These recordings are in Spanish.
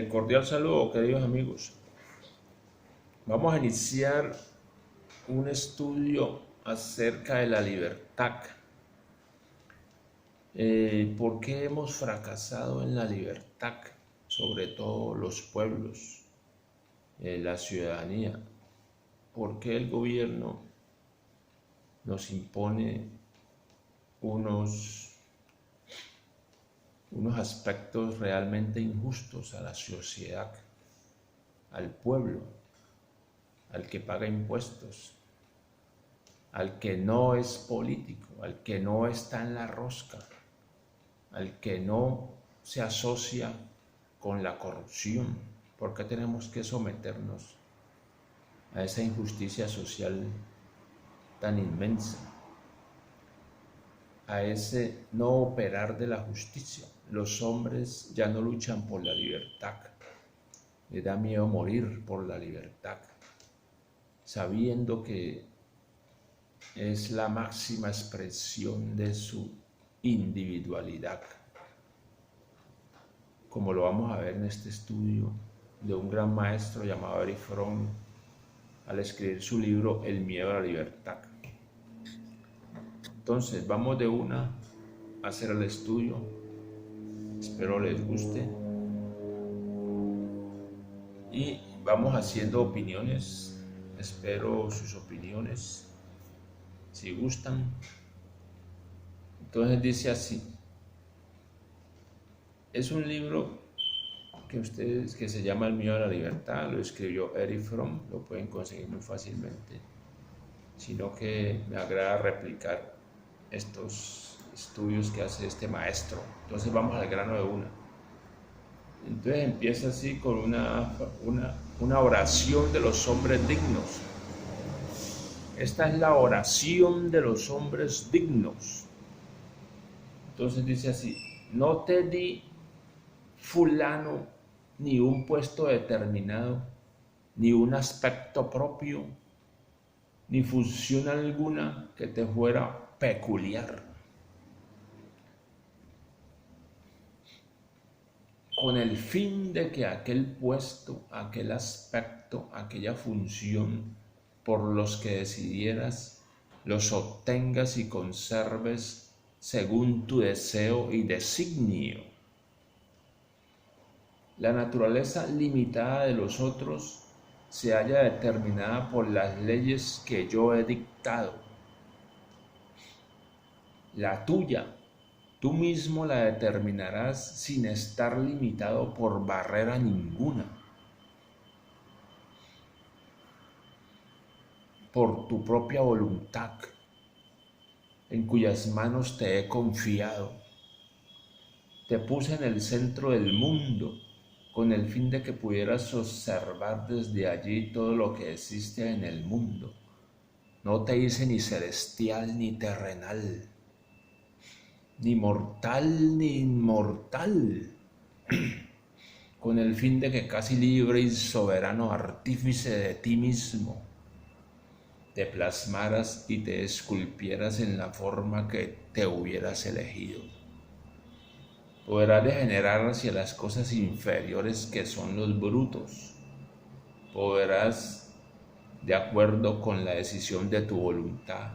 Cordial saludo, queridos amigos. Vamos a iniciar un estudio acerca de la libertad. ¿Por qué hemos fracasado en la libertad? Sobre todo los pueblos, la ciudadanía. ¿Por qué el gobierno nos impone unos aspectos realmente injustos a la sociedad, al pueblo, al que paga impuestos, al que no es político, al que no está en la rosca, al que no se asocia con la corrupción? ¿Por qué tenemos que someternos a esa injusticia social tan inmensa, a ese no operar de la justicia? Los hombres ya no luchan por la libertad, les da miedo morir por la libertad, sabiendo que es la máxima expresión de su individualidad, como lo vamos a ver en este estudio de un gran maestro llamado Erich Fromm al escribir su libro El miedo a la libertad. Entonces vamos de una a hacer el estudio, espero les guste y vamos haciendo opiniones, espero sus opiniones si gustan. Entonces dice así, es un libro que se llama El miedo a la libertad, lo escribió Erich Fromm, lo pueden conseguir muy fácilmente, sino que me agrada replicar estos estudios que hace este maestro. Entonces vamos al grano de una. Entonces empieza así con una oración de los hombres dignos. Esta es la oración de los hombres dignos. Entonces dice así, no te di fulano ni un puesto determinado, ni un aspecto propio, ni función alguna que te fuera peculiar, con el fin de que aquel puesto, aquel aspecto, aquella función por los que decidieras, los obtengas y conserves según tu deseo y designio. La naturaleza limitada de los otros se halla determinada por las leyes que yo he dictado. La tuya, tú mismo la determinarás sin estar limitado por barrera ninguna. Por tu propia voluntad, en cuyas manos te he confiado. Te puse en el centro del mundo, con el fin de que pudieras observar desde allí todo lo que existe en el mundo. No te hice ni celestial ni terrenal, ni mortal ni inmortal, con el fin de que casi libre y soberano artífice de ti mismo, te plasmaras y te esculpieras en la forma que te hubieras elegido. Podrás degenerar hacia las cosas inferiores que son los brutos. Podrás, de acuerdo con la decisión de tu voluntad,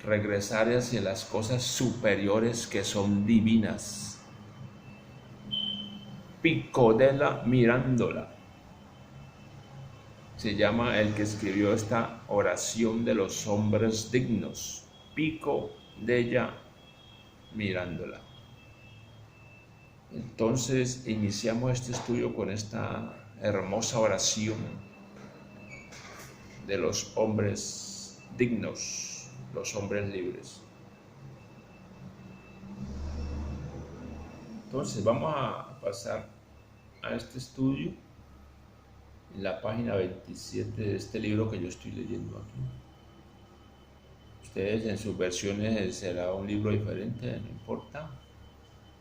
regresar hacia las cosas superiores que son divinas. Pico della Mirandola se llama el que escribió esta oración de los hombres dignos. Pico della Mirandola. Entonces iniciamos este estudio con esta hermosa oración de los hombres dignos, los hombres libres. Entonces vamos a pasar a este estudio en la página 27 de este libro que yo estoy leyendo aquí. Ustedes en sus versiones será un libro diferente, no importa.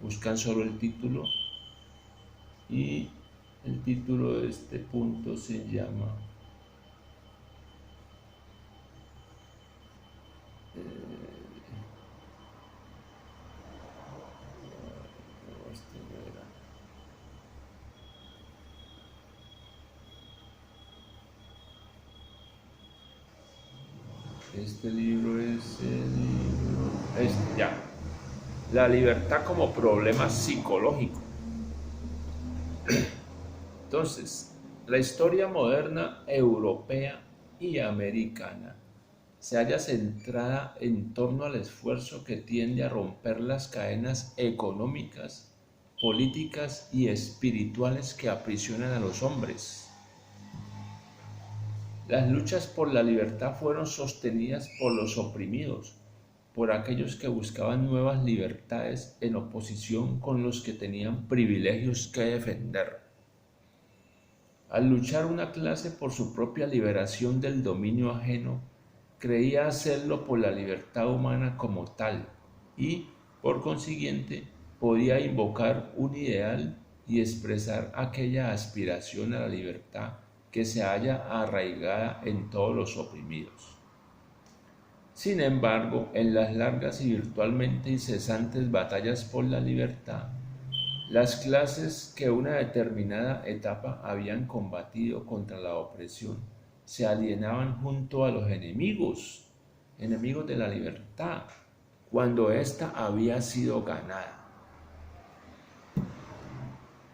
Buscan solo el título y el título de este punto se llama Este libro es el libro... ya. La libertad como problema psicológico. Entonces, la historia moderna europea y americana se halla centrada en torno al esfuerzo que tiende a romper las cadenas económicas, políticas y espirituales que aprisionan a los hombres. Las luchas por la libertad fueron sostenidas por los oprimidos, por aquellos que buscaban nuevas libertades en oposición con los que tenían privilegios que defender. Al luchar una clase por su propia liberación del dominio ajeno, creía hacerlo por la libertad humana como tal y, por consiguiente, podía invocar un ideal y expresar aquella aspiración a la libertad que se halla arraigada en todos los oprimidos. Sin embargo, en las largas y virtualmente incesantes batallas por la libertad, las clases que una determinada etapa habían combatido contra la opresión se alienaban junto a los enemigos de la libertad, cuando ésta había sido ganada.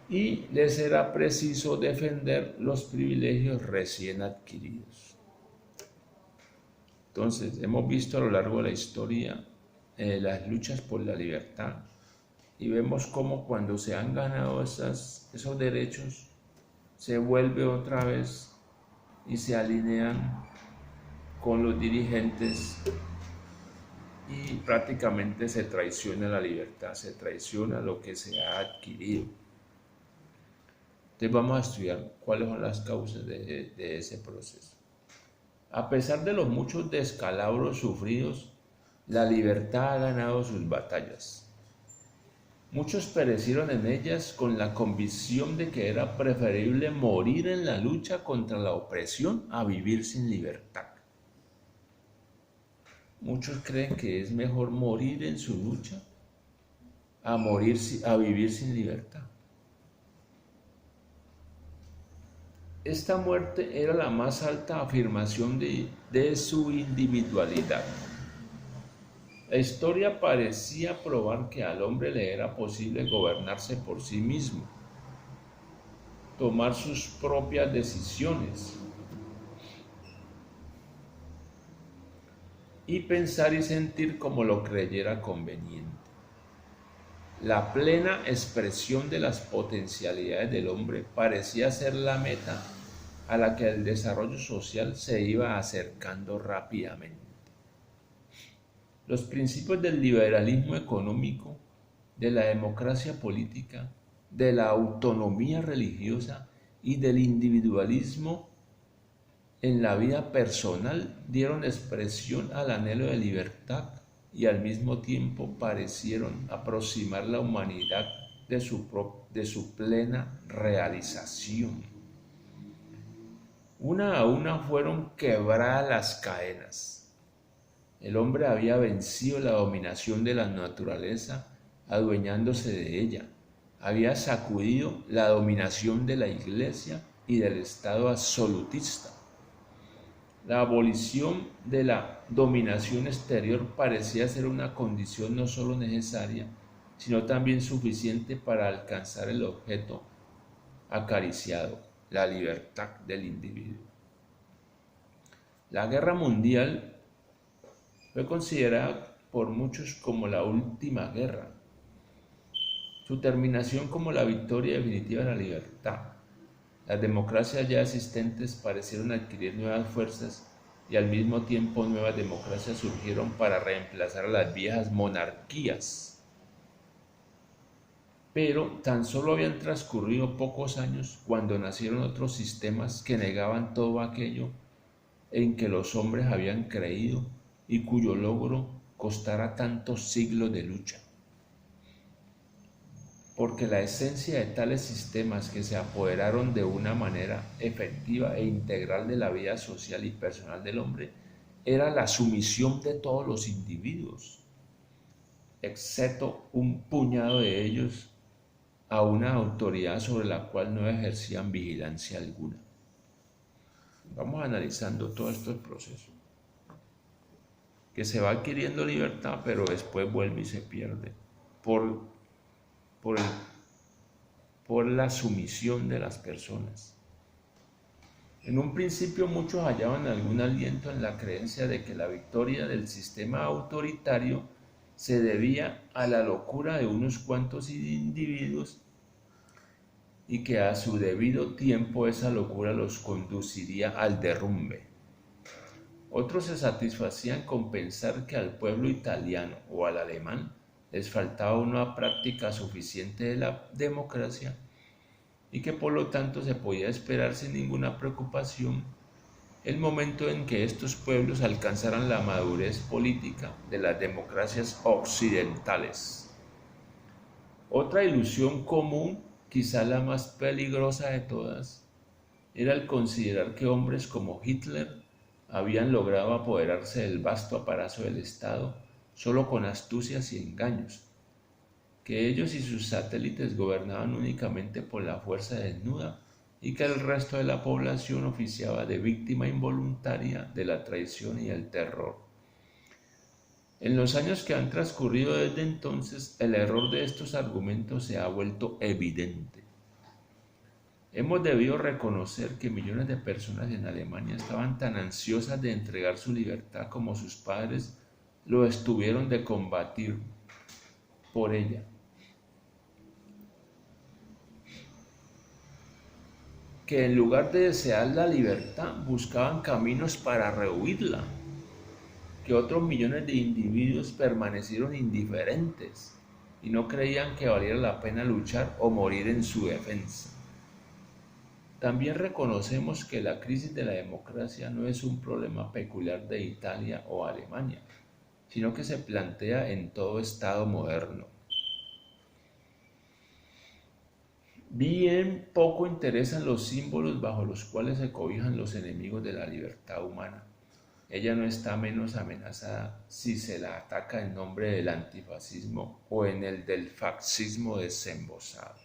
Y les era preciso defender los privilegios recién adquiridos. Entonces, hemos visto a lo largo de la historia las luchas por la libertad y vemos cómo cuando se han ganado esos derechos, se vuelve otra vez y se alinean con los dirigentes y prácticamente se traiciona la libertad, se traiciona lo que se ha adquirido. Entonces vamos a estudiar cuáles son las causas de ese proceso. A pesar de los muchos descalabros sufridos, la libertad ha ganado sus batallas. Muchos perecieron en ellas con la convicción de que era preferible morir en la lucha contra la opresión a vivir sin libertad. Muchos creen que es mejor morir en su lucha a vivir sin libertad. Esta muerte era la más alta afirmación de su individualidad. La historia parecía probar que al hombre le era posible gobernarse por sí mismo, tomar sus propias decisiones y pensar y sentir como lo creyera conveniente. La plena expresión de las potencialidades del hombre parecía ser la meta a la que el desarrollo social se iba acercando rápidamente. Los principios del liberalismo económico, de la democracia política, de la autonomía religiosa y del individualismo en la vida personal dieron expresión al anhelo de libertad y al mismo tiempo parecieron aproximar la humanidad de su plena realización. Una a una fueron quebradas las cadenas. El hombre había vencido la dominación de la naturaleza, adueñándose de ella. Había sacudido la dominación de la Iglesia y del Estado absolutista. La abolición de la dominación exterior parecía ser una condición no solo necesaria, sino también suficiente para alcanzar el objeto acariciado, la libertad del individuo. La guerra mundial fue considerada por muchos como la última guerra, su terminación como la victoria definitiva de la libertad. Las democracias ya existentes parecieron adquirir nuevas fuerzas y al mismo tiempo nuevas democracias surgieron para reemplazar a las viejas monarquías. Pero tan solo habían transcurrido pocos años cuando nacieron otros sistemas que negaban todo aquello en que los hombres habían creído y cuyo logro costara tantos siglos de lucha. Porque la esencia de tales sistemas que se apoderaron de una manera efectiva e integral de la vida social y personal del hombre era la sumisión de todos los individuos, excepto un puñado de ellos, a una autoridad sobre la cual no ejercían vigilancia alguna. Vamos analizando todos estos procesos. que se va adquiriendo libertad, pero después vuelve y se pierde por, por, el- por la sumisión de las personas. En un principio muchos hallaban algún aliento en la creencia de que la victoria del sistema autoritario se debía a la locura de unos cuantos individuos y que a su debido tiempo esa locura los conduciría al derrumbe. Otros se satisfacían con pensar que al pueblo italiano o al alemán les faltaba una práctica suficiente de la democracia y que por lo tanto se podía esperar sin ninguna preocupación el momento en que estos pueblos alcanzaran la madurez política de las democracias occidentales. Otra ilusión común, quizá la más peligrosa de todas, era el considerar que hombres como Hitler habían logrado apoderarse del vasto aparato del Estado solo con astucias y engaños, que ellos y sus satélites gobernaban únicamente por la fuerza desnuda y que el resto de la población oficiaba de víctima involuntaria de la traición y el terror. En los años que han transcurrido desde entonces, el error de estos argumentos se ha vuelto evidente. Hemos debido reconocer que millones de personas en Alemania estaban tan ansiosas de entregar su libertad como sus padres lo estuvieron de combatir por ella. Que en lugar de desear la libertad buscaban caminos para rehuirla, que otros millones de individuos permanecieron indiferentes y no creían que valiera la pena luchar o morir en su defensa. También reconocemos que la crisis de la democracia no es un problema peculiar de Italia o Alemania, sino que se plantea en todo Estado moderno. Bien poco interesan los símbolos bajo los cuales se cobijan los enemigos de la libertad humana. Ella no está menos amenazada si se la ataca en nombre del antifascismo o en el del fascismo desembosado.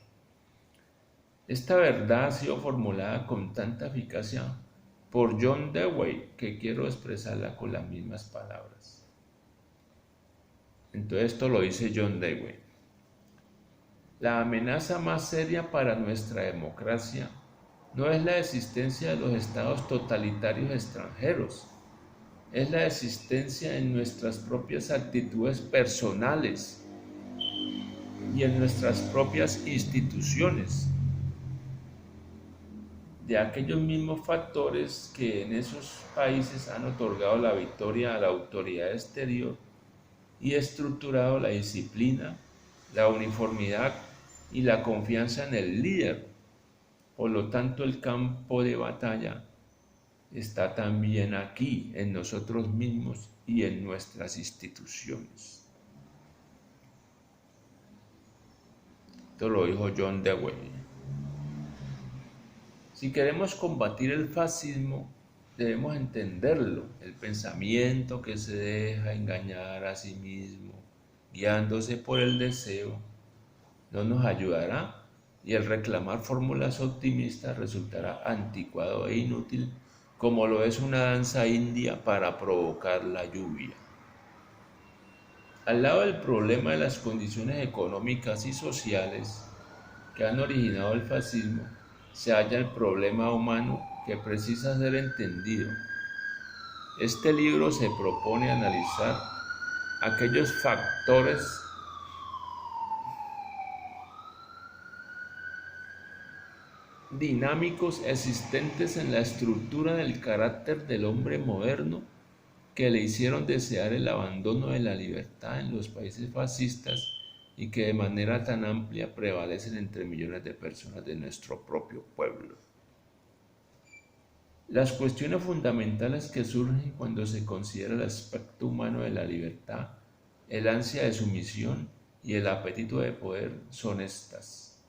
Esta verdad ha sido formulada con tanta eficacia por John Dewey que quiero expresarla con las mismas palabras. Entonces esto lo dice John Dewey. La amenaza más seria para nuestra democracia no es la existencia de los estados totalitarios extranjeros, es la existencia en nuestras propias actitudes personales y en nuestras propias instituciones, de aquellos mismos factores que en esos países han otorgado la victoria a la autoridad exterior y estructurado la disciplina, la uniformidad y la confianza en el líder. Por lo tanto, el campo de batalla está también aquí, en nosotros mismos y en nuestras instituciones. Esto lo dijo John Dewey. Si queremos combatir el fascismo, debemos entenderlo, el pensamiento que se deja engañar a sí mismo, guiándose por el deseo, no nos ayudará y el reclamar fórmulas optimistas resultará anticuado e inútil, como lo es una danza india para provocar la lluvia. Al lado del problema de las condiciones económicas y sociales que han originado el fascismo, se halla el problema humano que precisa ser entendido. Este libro se propone analizar aquellos factores dinámicos existentes en la estructura del carácter del hombre moderno que le hicieron desear el abandono de la libertad en los países fascistas y que de manera tan amplia prevalecen entre millones de personas de nuestro propio pueblo. Las cuestiones fundamentales que surgen cuando se considera el aspecto humano de la libertad, el ansia de sumisión y el apetito de poder son estas.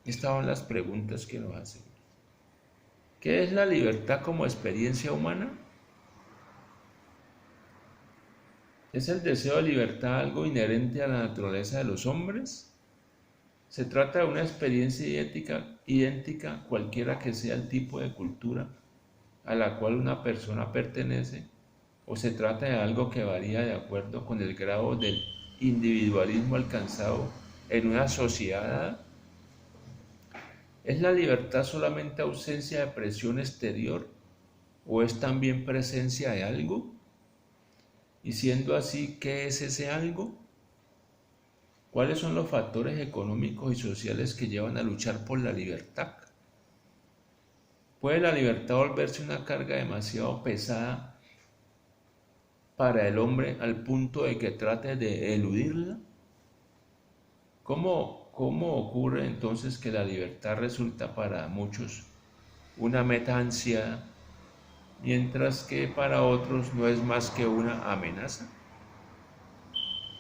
Estas son las preguntas que nos hacen. ¿Qué es la libertad como experiencia humana? ¿Es el deseo de libertad algo inherente a la naturaleza de los hombres? ¿Se trata de una experiencia idéntica cualquiera que sea el tipo de cultura a la cual una persona pertenece ¿O se trata de algo que varía de acuerdo con el grado del individualismo alcanzado en una sociedad? ¿Es la libertad solamente ausencia de presión exterior o es también presencia de algo? Y siendo así, ¿qué es ese algo? ¿Cuáles son los factores económicos y sociales que llevan a luchar por la libertad? ¿Puede la libertad volverse una carga demasiado pesada para el hombre al punto de que trate de eludirla? ¿Cómo ocurre entonces que la libertad resulta para muchos una meta ansiada, mientras que para otros no es más que una amenaza?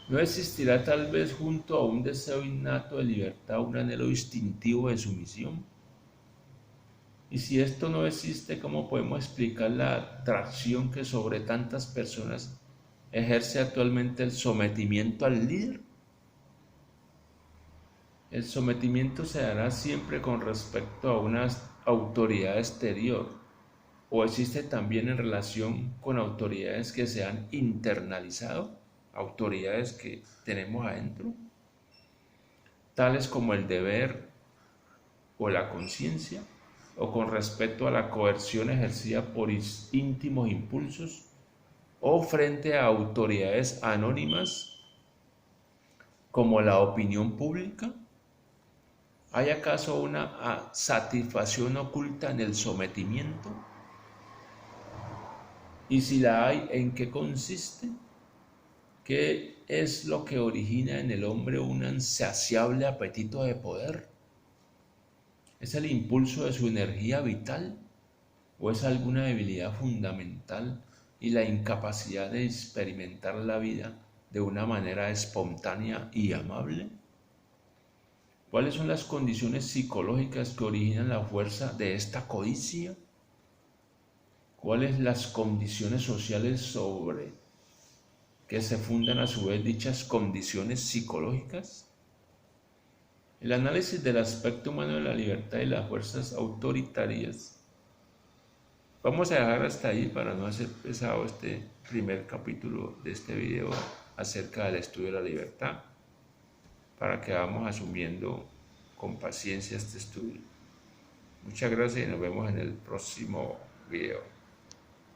¿No existirá tal vez junto a un deseo innato de libertad un anhelo instintivo de sumisión? Y si esto no existe, ¿cómo podemos explicar la atracción que sobre tantas personas ejerce actualmente el sometimiento al líder? El sometimiento se dará siempre con respecto a una autoridad exterior, o existe también en relación con autoridades que se han internalizado, autoridades que tenemos adentro, tales como el deber o la conciencia, o con respecto a la coerción ejercida por íntimos impulsos, o frente a autoridades anónimas como la opinión pública. ¿Hay acaso una satisfacción oculta en el sometimiento? Y si la hay, ¿en qué consiste? ¿Qué es lo que origina en el hombre un insaciable apetito de poder? ¿Es el impulso de su energía vital o es alguna debilidad fundamental y la incapacidad de experimentar la vida de una manera espontánea y amable? ¿Cuáles son las condiciones psicológicas que originan la fuerza de esta codicia? ¿Cuáles las condiciones sociales sobre que se fundan a su vez dichas condiciones psicológicas? El análisis del aspecto humano de la libertad y las fuerzas autoritarias. Vamos a dejar hasta ahí para no hacer pesado este primer capítulo de este video acerca del estudio de la libertad, para que vamos asumiendo con paciencia este estudio. Muchas gracias y nos vemos en el próximo video.